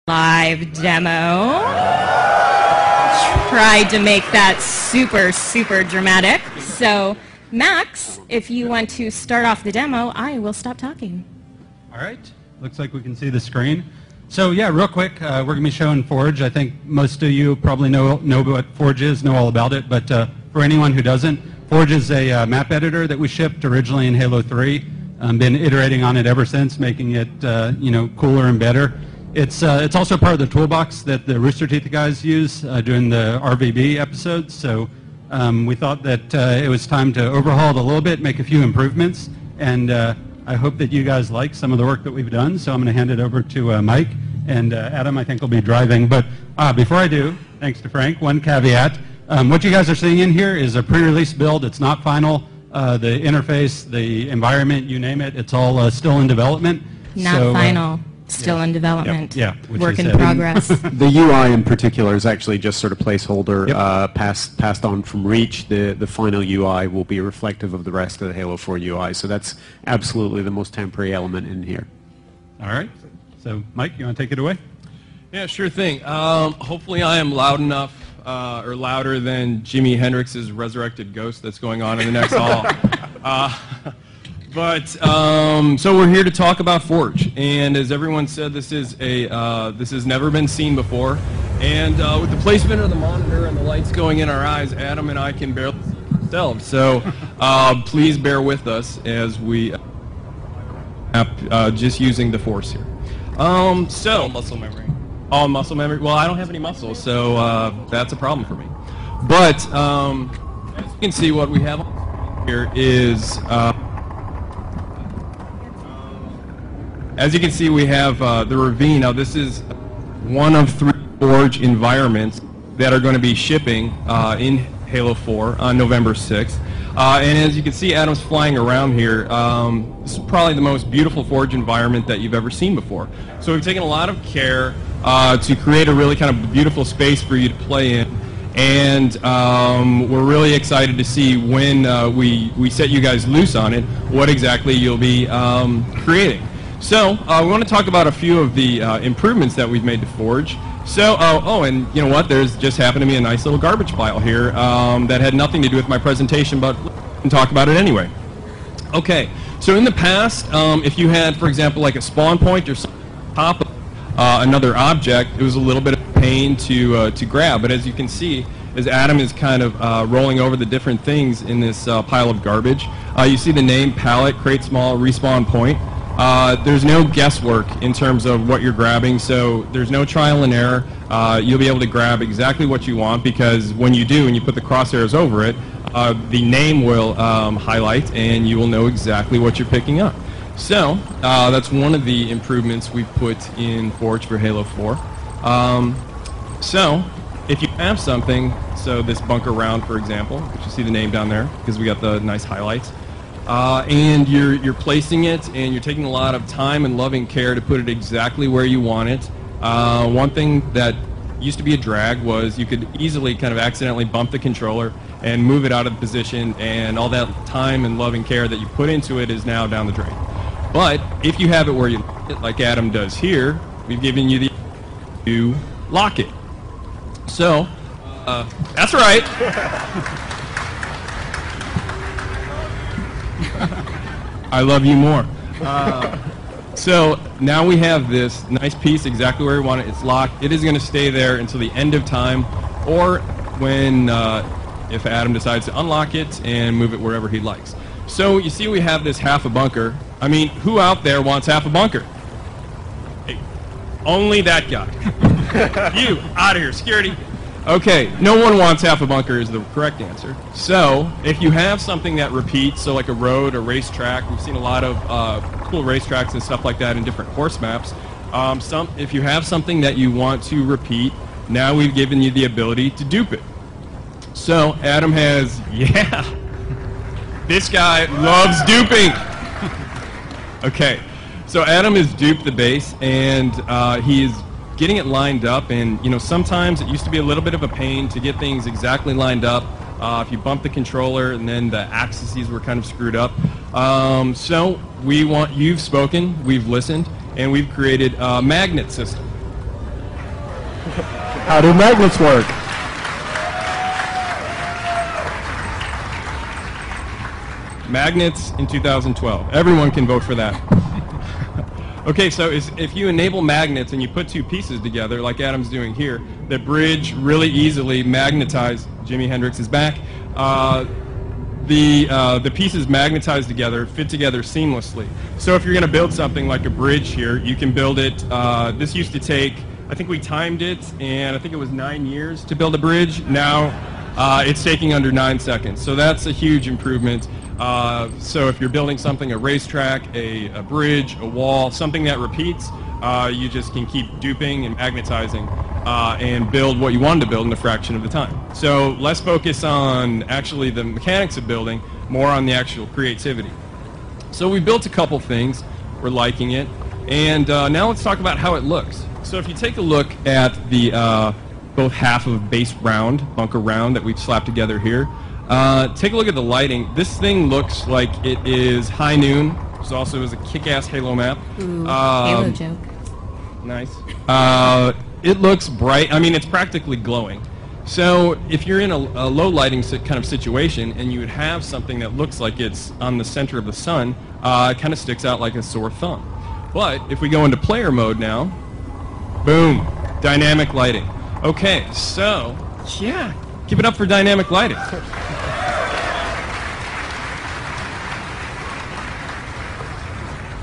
live demo. Tried to make that super, super dramatic. So, Max, if you want to start off the demo, I will stop talking. All right. Looks like we can see the screen. So yeah, real quick, we're going to be showing Forge. I think most of you probably know what Forge is, know all about it, but for anyone who doesn't, Forge is a map editor that we shipped originally in Halo 3. Been iterating on it ever since, making it cooler and better. It's also part of the toolbox that the Rooster Teeth guys use doing the RVB episodes. So we thought that it was time to overhaul it a little bit, make a few improvements, and I hope that you guys like some of the work that we've done. So I'm going to hand it over to Mike, and Adam I think will be driving. But before I do, thanks to Frank, one caveat. What you guys are seeing in here is a pre-release build. It's not final. The interface, the environment, you name it, it's all still in development. Not final. Still in development. Yeah, work in progress. The UI in particular is actually just sort of placeholder, passed on from Reach. The final UI will be reflective of the rest of the Halo 4 UI. So that's absolutely the most temporary element in here. All right. So Mike, you want to take it away? Yeah, sure thing. Hopefully I am loud enough, or louder than Jimi Hendrix's resurrected ghost that's going on in the next hall. So we're here to talk about Forge, and as everyone said, this is this has never been seen before. And with the placement of the monitor and the lights going in our eyes, Adam and I can barely see ourselves. So please bear with us as we just using the Force here. All muscle memory. All muscle memory. Well, I don't have any muscles, so that's a problem for me. But as you can see, what we have here is. As you can see, we have the Ravine. Now, this is one of 3 Forge environments that are going to be shipping in Halo 4 on November 6th. And as you can see, Adam's flying around here. This is probably the most beautiful Forge environment that you've ever seen before. So we've taken a lot of care to create a really kind of beautiful space for you to play in. And we're really excited to see when we set you guys loose on it, what exactly you'll be creating. So we want to talk about a few of the improvements that we've made to Forge. So, and you know what? There's just happened to be a nice little garbage pile here that had nothing to do with my presentation, but we can talk about it anyway. Okay, so in the past, if you had, for example, like a spawn point or something on top of another object, it was a little bit of a pain to grab. But as you can see, as Adam is kind of rolling over the different things in this pile of garbage, you see the name, palette, create small, respawn point. There's no guesswork in terms of what you're grabbing, so there's no trial and error. You'll be able to grab exactly what you want, because when you do and you put the crosshairs over it, the name will highlight and you will know exactly what you're picking up. So that's one of the improvements we've put in Forge for Halo 4. So if you have something, so this bunker round, for example, which you see the name down there because we got the nice highlights, and you're placing it, and you're taking a lot of time and loving care to put it exactly where you want it. One thing that used to be a drag was you could easily kind of accidentally bump the controller and move it out of the position, and all that time and loving care that you put into it is now down the drain. But if you have it where you like it, like Adam does here, we've given you the to lock it. So, that's right. I love you more. So now we have this nice piece exactly where we want it. It's locked. It is going to stay there until the end of time, or when if Adam decides to unlock it and move it wherever he likes. So you see we have this half a bunker. I mean, who out there wants half a bunker? Hey, only that guy. You, out of here, security. Okay, no one wants half a bunker is the correct answer. So, if you have something that repeats, so like a road, a racetrack, we've seen a lot of cool racetracks and stuff like that in different course maps. If you have something that you want to repeat, now we've given you the ability to dupe it. So, Adam has, this guy loves duping. Okay, so Adam has duped the base, and he is getting it lined up, and sometimes it used to be a little bit of a pain to get things exactly lined up. If you bump the controller and then the axes were kind of screwed up. So you've spoken, we've listened, and we've created a magnet system. How do magnets work? Magnets in 2012. Everyone can vote for that. Okay, so if you enable magnets and you put two pieces together, like Adam's doing here, that bridge really easily magnetize. Jimi Hendrix is back. The pieces magnetize together, fit together seamlessly. So if you're going to build something like a bridge here, you can build it. This used to take, I think we timed it, and I think it was 9 years to build a bridge. Now it's taking under 9 seconds. So that's a huge improvement. So if you're building something, a racetrack, a bridge, a wall, something that repeats, you just can keep duping and magnetizing and build what you wanted to build in a fraction of the time. So less focus on actually the mechanics of building, more on the actual creativity. So we built a couple things. We're liking it. And now let's talk about how it looks. So if you take a look at the both half of base round, bunker round that we've slapped together here, take a look at the lighting. This thing looks like it is high noon. This also is a kick-ass Halo map. Ooh, Halo joke. Nice. It looks bright. I mean, it's practically glowing. So if you're in a low lighting kind of situation and you would have something that looks like it's on the center of the sun, it kind of sticks out like a sore thumb. But if we go into player mode now, boom, dynamic lighting. Okay, so, yeah, give it up for dynamic lighting.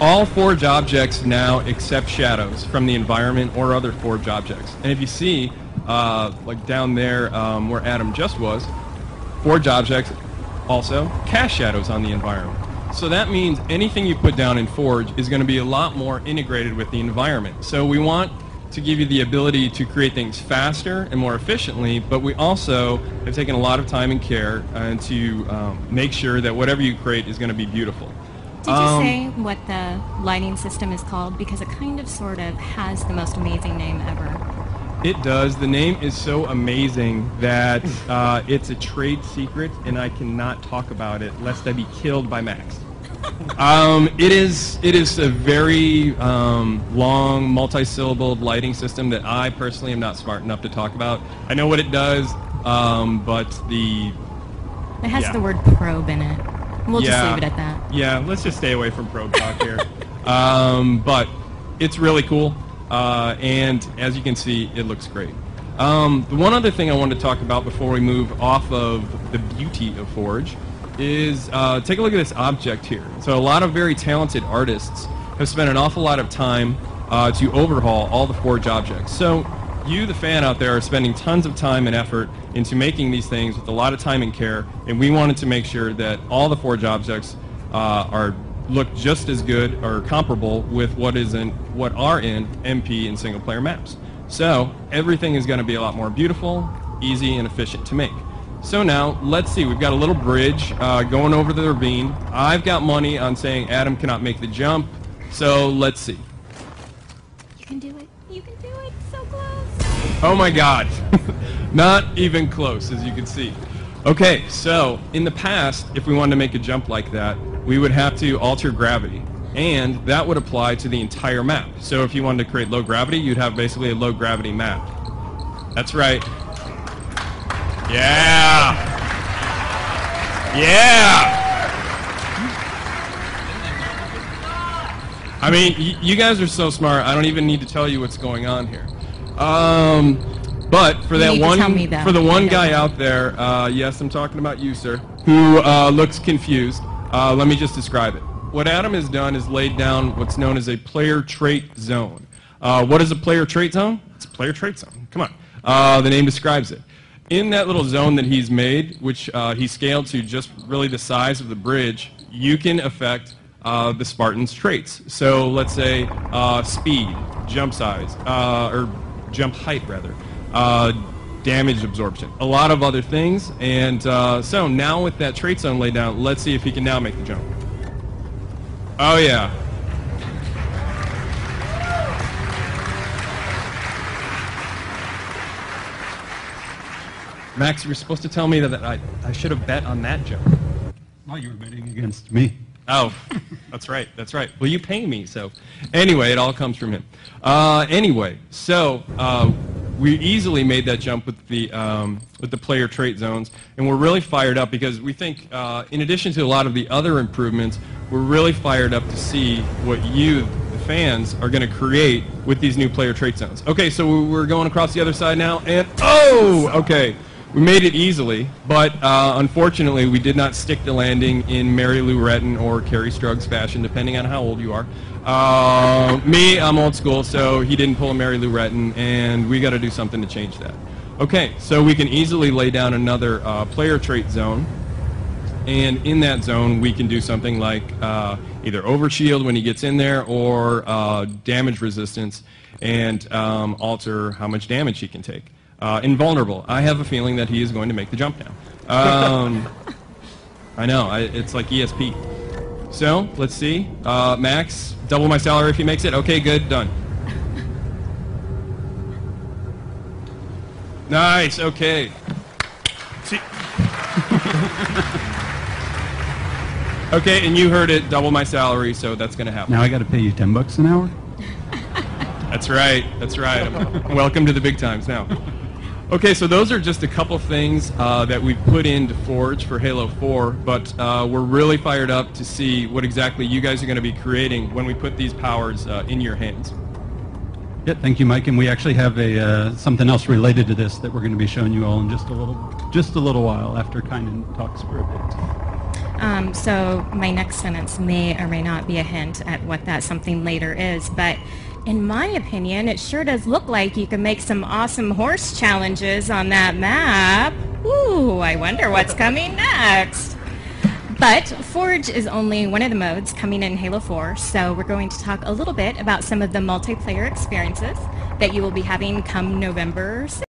All Forge objects now accept shadows from the environment or other Forge objects. And if you see, like down there where Adam just was, Forge objects also cast shadows on the environment. So that means anything you put down in Forge is going to be a lot more integrated with the environment. So we want to give you the ability to create things faster and more efficiently, but we also have taken a lot of time and care to make sure that whatever you create is going to be beautiful. Did you say what the lighting system is called? Because it kind of sort of has the most amazing name ever. It does. The name is so amazing that it's a trade secret, and I cannot talk about it lest I be killed by Max. It is a very long, multi-syllable lighting system that I personally am not smart enough to talk about. I know what it does, but it has the word probe in it. We'll just leave it at that. Yeah, let's just stay away from probe talk here. But it's really cool, and as you can see, it looks great. The one other thing I wanted to talk about before we move off of the beauty of Forge is take a look at this object here. So a lot of very talented artists have spent an awful lot of time to overhaul all the Forge objects. So you, the fan out there, are spending tons of time and effort into making these things with a lot of time and care, and we wanted to make sure that all the Forge objects look just as good or comparable with what are in MP and single-player maps. So everything is going to be a lot more beautiful, easy, and efficient to make. So now, let's see, we've got a little bridge going over the ravine. I've got money on saying Adam cannot make the jump, so let's see. You can do it. You can do it. So close. Oh my god. Not even close, as you can see. Okay, so in the past, if we wanted to make a jump like that, we would have to alter gravity, and that would apply to the entire map. So if you wanted to create low gravity, you'd have basically a low gravity map. That's right. Yeah! Yeah! I mean, you guys are so smart, I don't even need to tell you what's going on here. But for that one guy out there, yes, I'm talking about you, sir, who looks confused, let me just describe it. What Adam has done is laid down what's known as a player trait zone. What is a player trait zone? It's a player trait zone. Come on. The name describes it. In that little zone that he's made, which he scaled to just really the size of the bridge, you can affect the Spartan's traits. So let's say speed, jump size, or jump height rather, damage absorption, a lot of other things. And so now with that trait zone laid down, let's see if he can now make the jump. Oh yeah. Max, you were supposed to tell me that I should have bet on that jump. Well, you were betting against me. Oh, that's right, that's right. Well, you pay me, so. Anyway, it all comes from him. Anyway, so we easily made that jump with the player trait zones, and we're really fired up because we think, in addition to a lot of the other improvements, we're really fired up to see what you, the fans, are going to create with these new player trait zones. Okay, so we're going across the other side now, and oh, okay. We made it easily, but unfortunately we did not stick the landing in Mary Lou Retton or Carrie Struggs fashion, depending on how old you are. Me, I'm old school, so he didn't pull a Mary Lou Retton, and we got to do something to change that. Okay, so we can easily lay down another player trait zone, and in that zone we can do something like either overshield when he gets in there, or damage resistance, and alter how much damage he can take. Invulnerable. I have a feeling that he is going to make the jump now. I know, it's like ESP. So, let's see. Max, double my salary if he makes it. Okay, good, done. Nice, okay. See. Okay, and you heard it, double my salary, so that's going to happen. Now I got to pay you $10 an hour? That's right, that's right. Welcome to the big times now. Okay, so those are just a couple things that we've put into Forge for Halo 4, but we're really fired up to see what exactly you guys are going to be creating when we put these powers in your hands. Yeah, thank you, Mike. And we actually have something else related to this that we're going to be showing you all in just a little while after Kynan talks for a bit. So my next sentence may or may not be a hint at what that something later is, but in my opinion, it sure does look like you can make some awesome horse challenges on that map. Ooh, I wonder what's coming next. But Forge is only one of the modes coming in Halo 4, so we're going to talk a little bit about some of the multiplayer experiences that you will be having come November 6th.